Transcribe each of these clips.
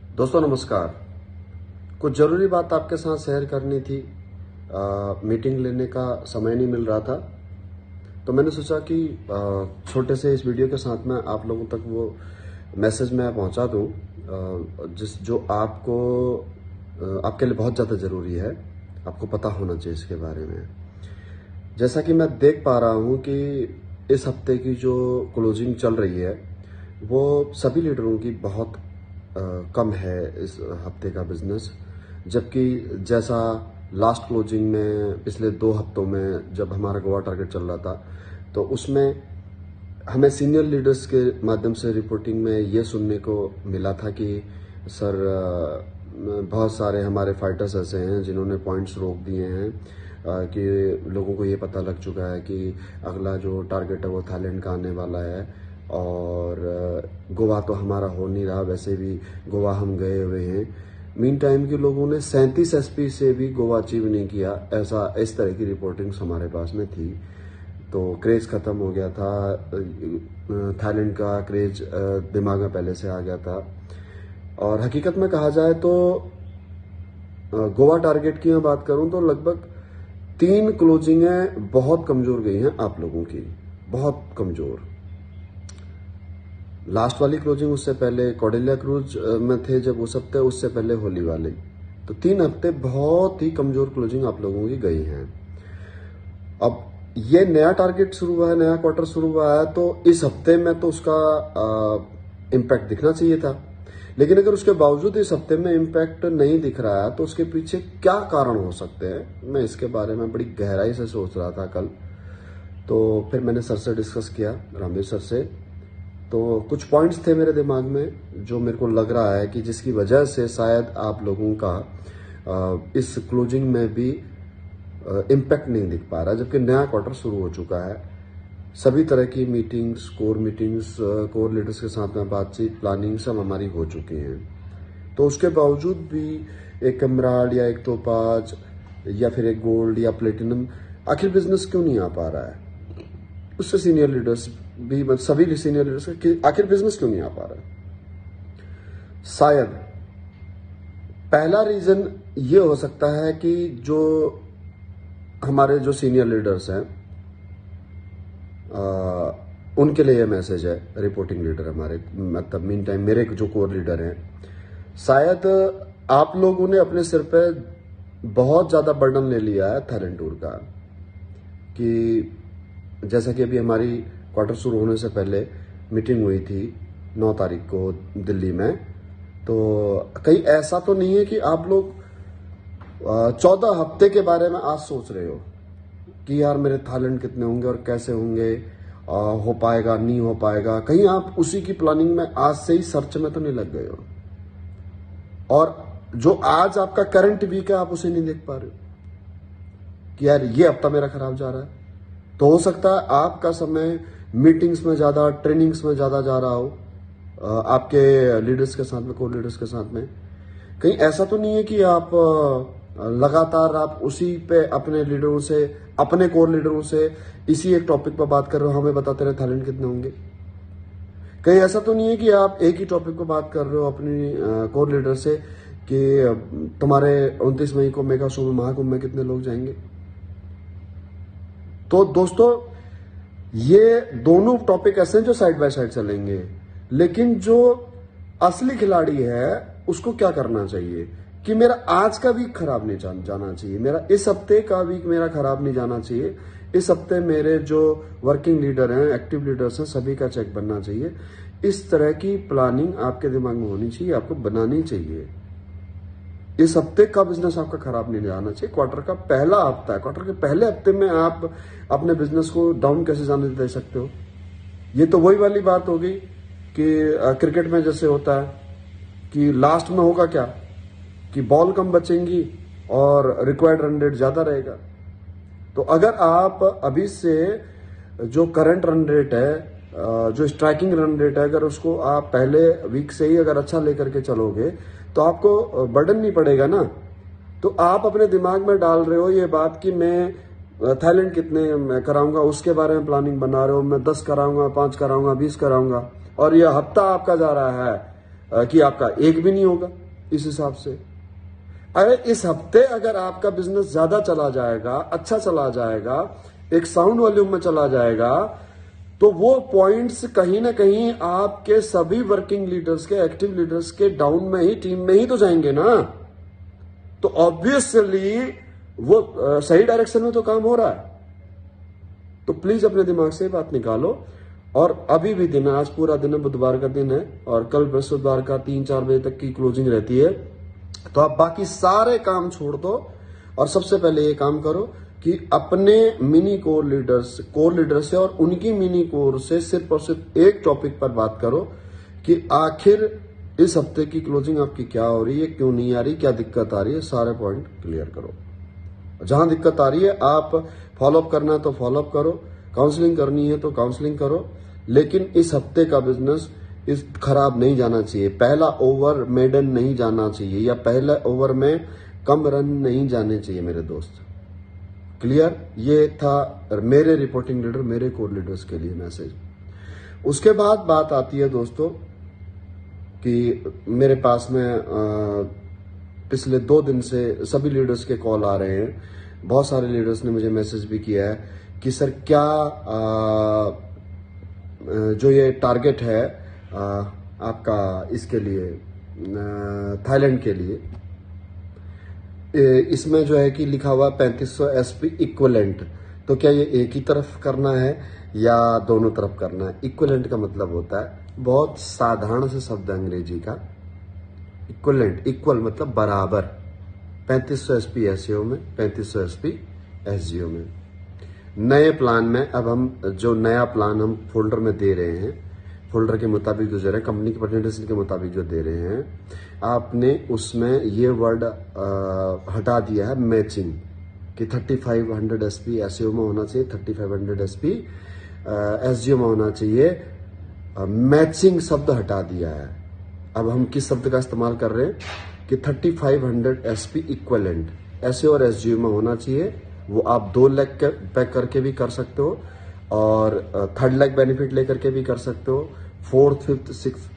दोस्तों नमस्कार। कुछ ज़रूरी बात आपके साथ शेयर करनी थी। मीटिंग लेने का समय नहीं मिल रहा था, तो मैंने सोचा कि छोटे से इस वीडियो के साथ में आप लोगों तक वो मैसेज मैं पहुंचा दूं, जो आपको आपके लिए बहुत ज़्यादा ज़रूरी है। आपको पता होना चाहिए इसके बारे में। जैसा कि मैं देख पा रहा हूं कि इस हफ्ते की जो क्लोजिंग चल रही है वो सभी लीडरों की बहुत कम है इस हफ्ते का बिजनेस। जबकि जैसा लास्ट क्लोजिंग में पिछले 2 हफ्तों में जब हमारा गोवा टारगेट चल रहा था, तो उसमें हमें सीनियर लीडर्स के माध्यम से रिपोर्टिंग में ये सुनने को मिला था कि सर बहुत सारे हमारे फाइटर्स ऐसे हैं जिन्होंने पॉइंट्स रोक दिए हैं, कि लोगों को ये पता लग चुका है कि अगला जो टारगेट है वो थाईलैंड का आने वाला है। और गोवा तो हमारा हो नहीं रहा, वैसे भी गोवा हम गए हुए हैं। मीन टाइम के लोगों ने 37 एसपी से भी गोवा अचीव नहीं किया, ऐसा इस तरह की रिपोर्टिंग्स हमारे पास में थी। तो क्रेज खत्म हो गया था, थाईलैंड का क्रेज दिमाग में पहले से आ गया था। और हकीकत में कहा जाए तो गोवा टारगेट की मैं बात करूं तो लगभग 3 क्लोजिंगें बहुत कमजोर गई हैं आप लोगों की, बहुत कमजोर। लास्ट वाली क्लोजिंग, उससे पहले कॉर्डेलिया क्रूज में थे जब उस हफ्ते, उससे पहले होली वाली, तो 3 हफ्ते बहुत ही कमजोर क्लोजिंग आप लोगों की गई हैं। अब ये नया टारगेट शुरू हुआ है, नया क्वार्टर शुरू हुआ है, तो इस हफ्ते में तो उसका इम्पैक्ट दिखना चाहिए था। लेकिन अगर उसके बावजूद इस हफ्ते में इम्पैक्ट नहीं दिख रहा है तो उसके पीछे क्या कारण हो सकते हैं, मैं इसके बारे में बड़ी गहराई से सोच रहा था कल। तो फिर मैंने सर से डिस्कस किया, रामवीर सर से। तो कुछ पॉइंट्स थे मेरे दिमाग में जो मेरे को लग रहा है कि जिसकी वजह से शायद आप लोगों का इस क्लोजिंग में भी इम्पैक्ट नहीं दिख पा रहा, जबकि नया क्वार्टर शुरू हो चुका है। सभी तरह की मीटिंग्स, कोर लीडर्स के साथ में बातचीत, प्लानिंग सब हमारी हो चुकी हैं। तो उसके बावजूद भी एक एमराल्ड या एक टोपाज या फिर एक गोल्ड या प्लेटिनम आखिर बिजनेस क्यों नहीं आ पा रहा है? उससे सीनियर लीडर्स भी, सभी सीनियर लीडर्स आखिर बिजनेस क्यों नहीं आ पा रहा है? शायद पहला रीजन ये हो सकता है कि जो हमारे जो सीनियर लीडर्स हैं उनके लिए मैसेज है, रिपोर्टिंग लीडर हमारे, मतलब मीन टाइम मेरे जो कोर लीडर हैं, शायद आप लोगों ने अपने सिर पे बहुत ज्यादा बर्डन ले लिया है थाईलैंड टूर का। कि जैसा कि अभी हमारी क्वार्टर शुरू होने से पहले मीटिंग हुई थी 9 तारीख को दिल्ली में, तो कहीं ऐसा तो नहीं है कि आप लोग 14 हफ्ते के बारे में आज सोच रहे हो कि यार मेरे थाईलैंड कितने होंगे और कैसे होंगे, हो पाएगा नहीं हो पाएगा? कहीं आप उसी की प्लानिंग में आज से ही सर्च में तो नहीं लग गए हो? और जो आज आपका करंट वीक है आप उसे नहीं देख पा रहे हो कि यार ये हफ्ता मेरा खराब जा रहा है? तो हो सकता है आपका समय मीटिंग्स में ज्यादा, ट्रेनिंग्स में ज्यादा जा रहा हो, आपके लीडर्स के साथ में, कोर लीडर्स के साथ में। कहीं ऐसा तो नहीं है कि आप लगातार आप उसी पे अपने लीडरों से, अपने कोर लीडरों से इसी एक टॉपिक पर बात कर रहे हो, हमें बताते रहे थाईलैंड कितने होंगे? कहीं ऐसा तो नहीं है कि आप एक ही टॉपिक पर बात कर रहे हो अपनी कोर लीडर से कि तुम्हारे 29 मई को मेगा शो में, महाकुंभ में कितने लोग जाएंगे? तो दोस्तों ये दोनों टॉपिक ऐसे हैं जो साइड बाय साइड चलेंगे, लेकिन जो असली खिलाड़ी है उसको क्या करना चाहिए कि मेरा आज का वीक खराब नहीं जाना चाहिए, मेरा इस हफ्ते का वीक मेरा खराब नहीं जाना चाहिए। इस हफ्ते मेरे जो वर्किंग लीडर हैं, एक्टिव लीडर्स हैं, सभी का चेक बनना चाहिए। इस तरह की प्लानिंग आपके दिमाग में होनी चाहिए, आपको बनानी चाहिए। इस हफ्ते का बिजनेस आपका खराब नहीं जाना चाहिए। क्वार्टर का पहला हफ्ता है, क्वार्टर के पहले हफ्ते में आप अपने बिजनेस को डाउन कैसे जाने दे सकते हो? ये तो वही वाली बात होगी कि क्रिकेट में जैसे होता है कि लास्ट में होगा क्या कि बॉल कम बचेंगी और रिक्वायर्ड रन रेट ज्यादा रहेगा। तो अगर आप अभी से जो करंट रन रेट है, जो स्ट्राइकिंग रन रेट है, अगर उसको आप पहले वीक से ही अगर अच्छा लेकर के चलोगे तो आपको बर्डन नहीं पड़ेगा ना। तो आप अपने दिमाग में डाल रहे हो ये बात कि मैं थाईलैंड कितने कराऊंगा, उसके बारे में प्लानिंग बना रहे हो, मैं 10 कराऊंगा, 5 कराऊंगा, 20 कराऊंगा, और ये हफ्ता आपका जा रहा है कि आपका एक भी नहीं होगा। इस हिसाब से अरे इस हफ्ते अगर आपका बिजनेस ज्यादा चला जाएगा, अच्छा चला जाएगा, एक साउंड वॉल्यूम में चला जाएगा, तो वो पॉइंट्स कहीं ना कहीं आपके सभी वर्किंग लीडर्स के, एक्टिव लीडर्स के डाउन में ही, टीम में ही तो जाएंगे ना। तो ऑब्वियसली वो सही डायरेक्शन में तो काम हो रहा है। तो प्लीज अपने दिमाग से बात निकालो। और अभी भी दिन है, आज पूरा दिन है, बुधवार का दिन है, और कल बृहस्पतिवार का 3-4 बजे तक की क्लोजिंग रहती है। तो आप बाकी सारे काम छोड़ दो और सबसे पहले ये काम करो कि अपने मिनी कोर लीडर्स से और उनकी मिनी कोर से सिर्फ और सिर्फ एक टॉपिक पर बात करो कि आखिर इस हफ्ते की क्लोजिंग आपकी क्या हो रही है, क्यों नहीं आ रही, क्या दिक्कत आ रही है, सारे पॉइंट क्लियर करो। जहां दिक्कत आ रही है आप फॉलोअप करना है तो फॉलोअप करो, काउंसलिंग करनी है तो काउंसलिंग करो, लेकिन इस हफ्ते का बिजनेस इस खराब नहीं जाना चाहिए। पहला ओवर मेडन नहीं जाना चाहिए, या पहले ओवर में कम रन नहीं जाने चाहिए मेरे दोस्त। क्लियर? ये था मेरे रिपोर्टिंग लीडर, मेरे कोर लीडर्स के लिए मैसेज। उसके बाद बात आती है दोस्तों कि मेरे पास में पिछले 2 दिन से सभी लीडर्स के कॉल आ रहे हैं। बहुत सारे लीडर्स ने मुझे मैसेज भी किया है कि सर क्या जो ये टारगेट है आपका इसके लिए, थाईलैंड के लिए, इसमें जो है कि लिखा हुआ 3500 एसपी इक्विवेलेंट, तो क्या ये एक ही तरफ करना है या दोनों तरफ करना है? इक्विवेलेंट का मतलब होता है, बहुत साधारण से शब्द अंग्रेजी का, इक्विवेलेंट, इक्वल मतलब बराबर, 3500 एसपी एसईओ में, 3500 एसपी एसजीओ में। नए प्लान में अब हम जो नया प्लान हम फोल्डर में दे रहे हैं, फोल्डर के मुताबिक जो दे रहे हैं, कंपनी की प्रेजेंटेशन के मुताबिक जो दे रहे हैं, आपने उसमें ये वर्ड हटा दिया है मैचिंग, कि 3500 एसपी एसईओ में होना चाहिए, 3500 एसपी एसजीओ में होना चाहिए। मैचिंग शब्द हटा दिया है। अब हम किस शब्द का इस्तेमाल कर रहे हैं कि 3500 एसपी इक्विवेलेंट एसईओ और एसजीओ में होना चाहिए। वो आप 2 लाख पैक करके भी कर सकते हो, और 3rd लाख बेनिफिट लेकर के भी कर सकते हो, 4th, 5th, 6th,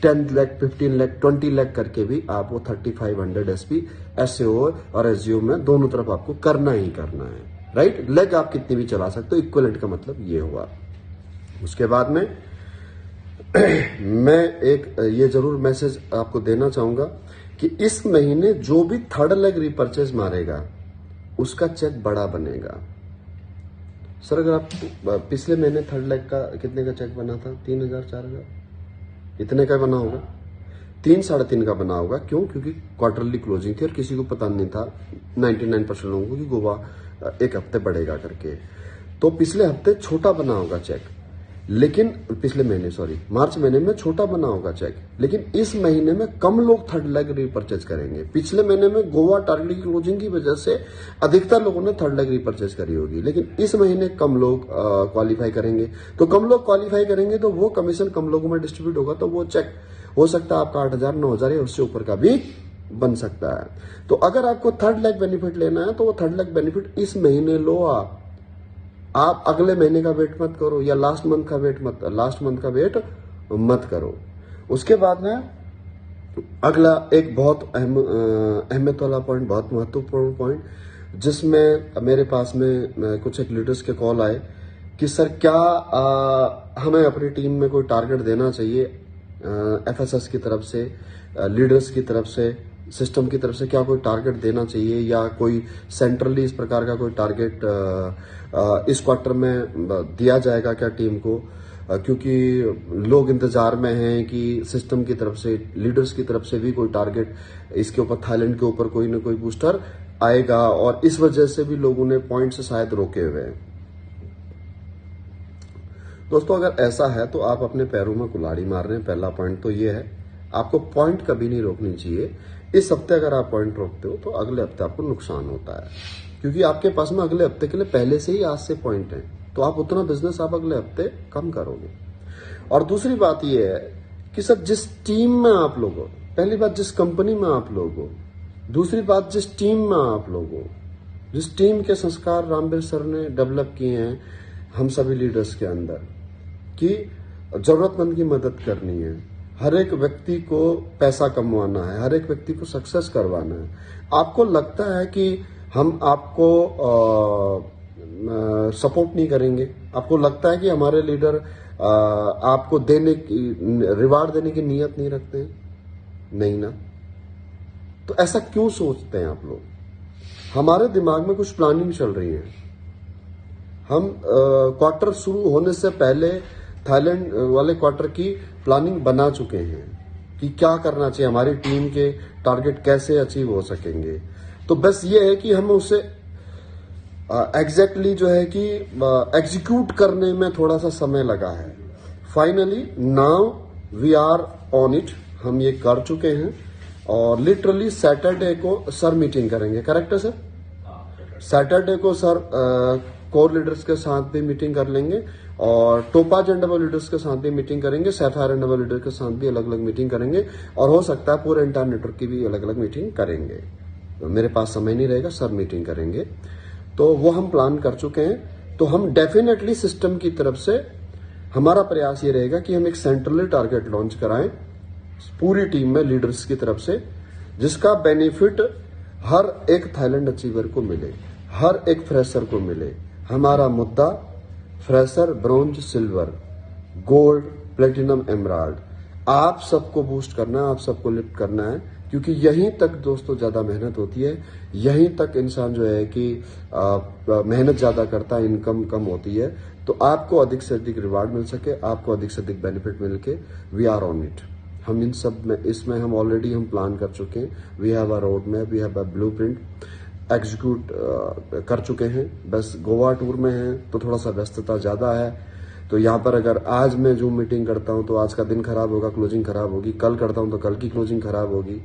10 lakh, 15 lakh, 20 lakh करके भी आप वो 3500 एसपी एसईओ और एसजीओ में दोनों तरफ आपको करना ही करना है। राइट? लेग आप कितनी भी चला सकते हो, इक्विवेलेंट का मतलब ये हुआ। उसके बाद में मैं एक ये जरूर मैसेज आपको देना चाहूंगा कि इस महीने जो भी 3rd लेग रिपर्चेज मारेगा उसका चेक बड़ा बनेगा। सर अगर आप पिछले महीने 3rd लेग का कितने का चेक बना था? 3000, 4000 इतने का बना होगा, 3-3.5 का बना होगा। क्यों? क्योंकि क्वार्टरली क्लोजिंग थी और किसी को पता नहीं था, 99% लोगों को, कि गोवा एक हफ्ते बढ़ेगा करके। तो पिछले हफ्ते छोटा बना होगा चेक, लेकिन पिछले महीने मार्च महीने में छोटा बना होगा चेक, लेकिन इस महीने में कम लोग 3rd लेग रीपरचेज करेंगे। पिछले महीने में गोवा टारगेट क्लोजिंग की वजह से अधिकतर लोगों ने 3rd लेग रीपरचेज करी होगी, लेकिन इस महीने कम लोग क्वालिफाई करेंगे। तो कम लोग क्वालिफाई करेंगे तो वो कमीशन कम लोगों में डिस्ट्रीब्यूट होगा, तो वो चेक हो सकता है आपका 8000, 9000 या उससे ऊपर का भी बन सकता है। तो अगर आपको 3rd लेग बेनिफिट लेना है तो वो 3rd लेग बेनिफिट इस महीने लो। आप अगले महीने का वेट मत करो, या लास्ट मंथ का वेट मत करो। उसके बाद में अगला एक बहुत अहमियत वाला पॉइंट, बहुत महत्वपूर्ण पॉइंट, जिसमें मेरे पास में कुछ एक लीडर्स के कॉल आए कि सर क्या हमें अपनी टीम में कोई टारगेट देना चाहिए, एफएसएस की तरफ से, लीडर्स की तरफ से, सिस्टम की तरफ से क्या कोई टारगेट देना चाहिए, या कोई सेंट्रली इस प्रकार का कोई टारगेट इस क्वार्टर में दिया जाएगा क्या टीम को? क्योंकि लोग इंतजार में हैं कि सिस्टम की तरफ से, लीडर्स की तरफ से भी कोई टारगेट, इसके ऊपर थाईलैंड के ऊपर कोई ना कोई बूस्टर आएगा, और इस वजह से भी लोगों ने पॉइंट से शायद रोके हुए हैं। दोस्तों अगर ऐसा है तो आप अपने पैरों में कुल्हाड़ी मार रहे हैं। पहला पॉइंट तो ये है, आपको पॉइंट कभी नहीं रोकनी चाहिए। इस हफ्ते अगर आप पॉइंट रोकते हो तो अगले हफ्ते आपको नुकसान होता है, क्योंकि आपके पास में अगले हफ्ते के लिए पहले से ही आज से पॉइंट है, तो आप उतना बिजनेस आप अगले हफ्ते कम करोगे। और दूसरी बात यह है कि सर जिस टीम में आप लोग हो, पहली बात जिस कंपनी में आप लोग हो, दूसरी बात जिस टीम में आप लोग हो, जिस टीम के संस्कार रामवीर सर ने डेवलप किए हैं हम सभी लीडर्स के अंदर, कि जरूरतमंद की मदद करनी है, हर एक व्यक्ति को पैसा कमवाना है, हर एक व्यक्ति को सक्सेस करवाना है। आपको लगता है कि हम आपको सपोर्ट नहीं करेंगे, आपको लगता है कि हमारे लीडर आपको देने की रिवार्ड देने की नीयत नहीं रखते हैं? नहीं ना। तो ऐसा क्यों सोचते हैं आप लोग? हमारे दिमाग में कुछ प्लानिंग चल रही है। हम क्वार्टर शुरू होने से पहले थाईलैंड वाले क्वार्टर की प्लानिंग बना चुके हैं कि क्या करना चाहिए, हमारी टीम के टारगेट कैसे अचीव हो सकेंगे। तो बस ये है कि हमें उसे एग्जैक्टली जो है कि एग्जीक्यूट करने में थोड़ा सा समय लगा है। Finally now we are on it, हम ये कर चुके हैं और लिटरली सैटरडे को सर मीटिंग करेंगे। करेक्ट है सर? सैटरडे को सर कोर लीडर्स के साथ भी मीटिंग कर लेंगे और टोपाज एंड डबल लीडर्स के साथ भी मीटिंग करेंगे, सैफायर एंड डबल लीडर के साथ भी अलग अलग मीटिंग करेंगे और हो सकता है पूरे इंटायर नेटवर्क की भी अलग अलग मीटिंग करेंगे। तो मेरे पास समय नहीं रहेगा, सर मीटिंग करेंगे। तो वो हम प्लान कर चुके हैं। तो हम डेफिनेटली सिस्टम की तरफ से हमारा प्रयास ये रहेगा कि हम एक सेंट्रली टारगेट लॉन्च कराएं पूरी टीम में लीडर्स की तरफ से, जिसका बेनिफिट हर एक थाईलैंड अचीवर को मिले, हर एक फ्रेशर को मिले। हमारा मुद्दा fresher, bronze, silver, gold, platinum, emerald, आप सबको बूस्ट करना है, आप सबको लिफ्ट करना है, क्योंकि यहीं तक दोस्तों ज्यादा मेहनत होती है। यहीं तक इंसान जो है कि मेहनत ज्यादा करता है, इनकम कम होती है। तो आपको अधिक से अधिक रिवार्ड मिल सके, आपको अधिक से अधिक बेनिफिट मिल के, वी आर ऑन इट। हम इन सब में, इसमें हम ऑलरेडी हम प्लान कर चुके हैं। We have a road map, we have a blueprint, execute कर चुके हैं। बस गोवा टूर में है तो थोड़ा सा व्यस्तता ज्यादा है। तो यहाँ पर अगर आज मैं जूम मीटिंग करता हूँ तो आज का दिन खराब होगा, क्लोजिंग खराब होगी। कल करता हूँ तो कल की क्लोजिंग खराब होगी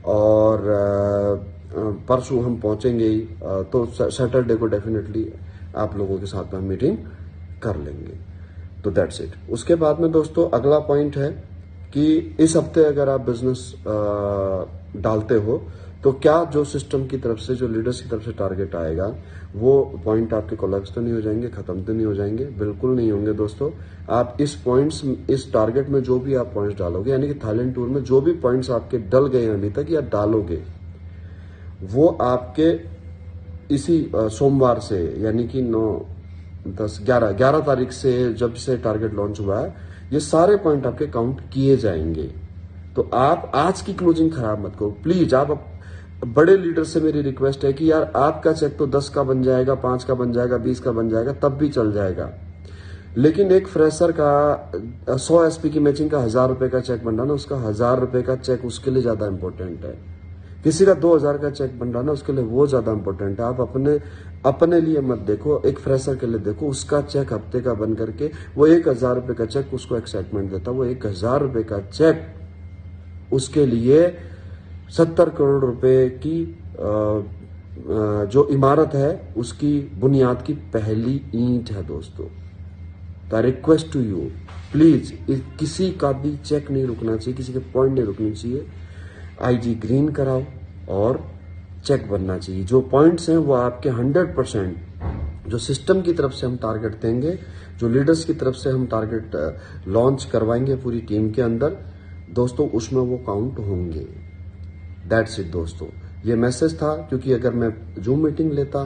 और परसों हम पहुंचेंगे ही। तो सैटरडे को डेफिनेटली आप लोगों के साथ में हम मीटिंग कर लेंगे। तो दैट्स इट। उसके बाद में दोस्तों अगला पॉइंट है कि इस हफ्ते अगर आप बिजनेस डालते हो तो क्या जो सिस्टम की तरफ से, जो लीडर्स की तरफ से टारगेट आएगा, वो पॉइंट आपके कोलैप्स तो नहीं हो जाएंगे, खत्म तो नहीं हो जाएंगे? बिल्कुल नहीं होंगे दोस्तों। आप इस टारगेट में जो भी आप पॉइंट्स डालोगे, यानी कि थाईलैंड टूर में जो भी पॉइंट्स आपके डल गए हैं अभी तक या डालोगे, वो आपके इसी सोमवार से, यानी कि 9, 10, 11 तारीख से जब से टारगेट लॉन्च हुआ है, ये सारे पॉइंट आपके काउंट किए जाएंगे। तो आप आज की क्लोजिंग खराब मत करो प्लीज। आप बड़े लीडर से मेरी रिक्वेस्ट है कि यार आपका चेक तो 10 का बन जाएगा, 5 का बन जाएगा, 20 का बन जाएगा, तब भी चल जाएगा। लेकिन एक फ्रेशर का 100 एसपी की मैचिंग का 1000 रुपए का चेक बन रहा ना, उसका 1000 रुपए का चेक उसके लिए ज्यादा इंपॉर्टेंट है। किसी का 2000 का चेक बन रहा ना, उसके लिए वो ज्यादा इंपॉर्टेंट है। आप अपने लिए मत देखो, एक फ्रेशर के लिए देखो। उसका चेक हफ्ते का बन करके वो 1000 रुपए का चेक उसको एक्साइटमेंट देता, वो 1000 रुपए का चेक उसके लिए 70 करोड़ रुपए की जो इमारत है उसकी बुनियाद की पहली ईंट है दोस्तों। तो रिक्वेस्ट टू यू प्लीज, किसी का भी चेक नहीं रुकना चाहिए, किसी के पॉइंट नहीं रुकनी चाहिए। आईजी ग्रीन कराओ और चेक बनना चाहिए। जो पॉइंट्स हैं वो आपके 100% जो सिस्टम की तरफ से हम टारगेट देंगे, जो लीडर्स की तरफ से हम टारगेट लॉन्च करवाएंगे पूरी टीम के अंदर दोस्तों, उसमें वो काउंट होंगे। दैट्स इट दोस्तों। ये मैसेज था, क्योंकि अगर मैं जूम मीटिंग लेता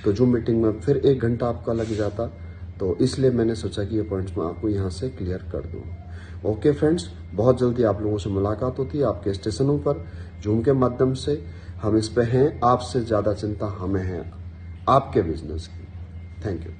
तो जूम मीटिंग में फिर 1 घंटा आपका लग जाता, तो इसलिए मैंने सोचा कि ये पॉइंट्स मैं आपको यहाँ से क्लियर कर दूँ। ओके फ्रेंड्स, बहुत जल्दी आप लोगों से मुलाकात होती है आपके स्टेशनों पर जूम के माध्यम से। हम इस पे हैं, आपसे ज्यादा चिंता हमें है आपके बिजनेस की। Thank you.